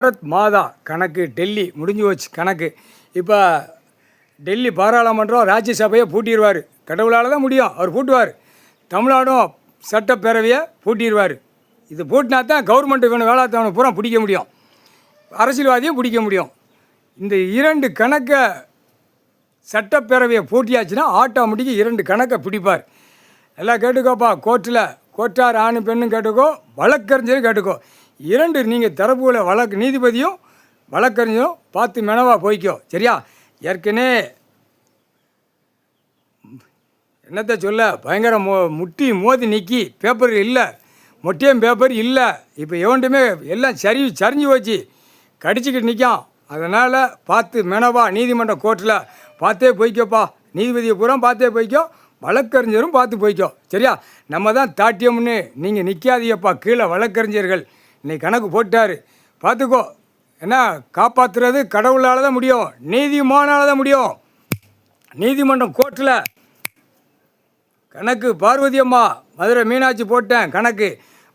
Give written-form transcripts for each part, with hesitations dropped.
பாரத் மாதா கணக்கு டெல்லி முடிஞ்சு போச்சு கணக்கு. இப்போ டெல்லி பாராளுமன்றம் ராஜ்யசபையை பூட்டிடுவார். கடவுளால் தான் முடியும், அவர் பூட்டுவார். தமிழ்நாடும் சட்டப்பேரவையை பூட்டிடுவார். இது பூட்டினா தான் கவர்மெண்ட்டு வேணும் வேளாத்தவனை பூரா பிடிக்க முடியும், அரசியல்வாதியும் பிடிக்க முடியும். இந்த 2 கணக்கை சட்டப்பேரவையை பூட்டியாச்சுன்னா ஆட்டோமேட்டிக்காக 2 கணக்கை பிடிப்பார். எல்லாம் கேட்டுக்கோப்பா, கோர்ட்டார் ஆணு பெண்ணும் கேட்டுக்கோ, வழக்கறிஞரும் கேட்டுக்கோ. 2 நீங்கள் தரப்புகளை நீதிபதியும் வழக்கறிஞரும் பார்த்து மெனவா போய்க்கோ, சரியா? ஏற்கனவே என்னத்தை சொல்ல, பயங்கர முட்டி மோதி நிற்கி பேப்பர் இல்லை, மொட்டையும் பேப்பர் இல்லை. இப்போ எவன்ட்டுமே எல்லாம் சரிஞ்சு போச்சு, கடிச்சிக்கிட்டு நிற்கான். அதனால் பார்த்து மெனவா நீதிமன்றம் கோர்ட்டில் பார்த்தே போய்க்கோப்பா. நீதிபதியை பூரா பார்த்தே போய்க்கோ, வழக்கறிஞரும் பார்த்து போய்க்கோ, சரியா? நம்ம தான் தாட்டியம்னு நீங்கள் நிற்காதீங்கப்பா. கீழே வழக்கறிஞர்கள் இன்னைக்கு கணக்கு போட்டார், பார்த்துக்கோ. ஏன்னா காப்பாற்றுறது கடவுளால் தான் முடியும், நீதிமானால் தான் முடியும். நீதிமன்றம் கோர்ட்டில் கணக்கு பார்வதி அம்மா மதுரை மீனாட்சி போட்டேன் கணக்கு.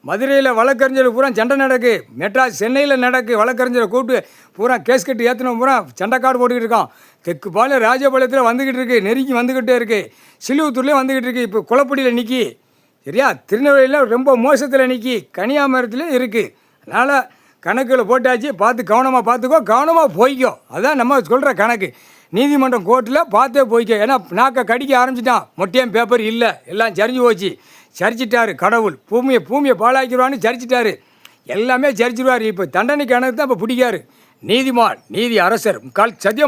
மதுரையில் வழக்கறிஞர் பூரா சண்டை நடக்கு, மெட்ராஸ் சென்னையில் நடக்கு. வழக்கறிஞரை கூப்பிட்டு பூரா கேஸ் கட்டி ஏற்றினோம், பூரா சண்டைக்காடு போட்டுக்கிட்டு இருக்கான். தெற்கு பாளையம் ராஜபாளையத்தில் வந்துக்கிட்டு இருக்குது, நெருங்கி வந்துக்கிட்டே இருக்குது. சிலுவத்தூர்லேயும் வந்துக்கிட்டு இருக்குது. இப்போ குளப்படியில் நிற்கி, சரியா? திருநெல்வேலியில் ரொம்ப மோசத்தில் நிற்கி, கன்னியாகுமரத்துலேயும் இருக்குது. அதனால் கணக்கில் போட்டாச்சு, பார்த்து கவனமாக பார்த்துக்கோ, கவனமாக போய்க்கோ. அதான் நம்ம சொல்கிற கணக்கு. நீதிமன்றம் கோர்ட்டில் பார்த்தே போய்க்கோ. ஏன்னா நாக்கை கடிக்க ஆரம்பிச்சிட்டான், மொட்டையும் பேப்பர் இல்லை, எல்லாம் சரிஞ்சு போச்சு. சரிச்சிட்டாரு கடவுள், பூமியை பாழாக்கிடுவான்னு சரிச்சிட்டாரு, எல்லாமே சரிச்சிடுவார். இப்போ தண்டனை கணக்கு தான் இப்போ பிடிக்காரு. நீதிமான், நீதி அரசர், சத்தியம்.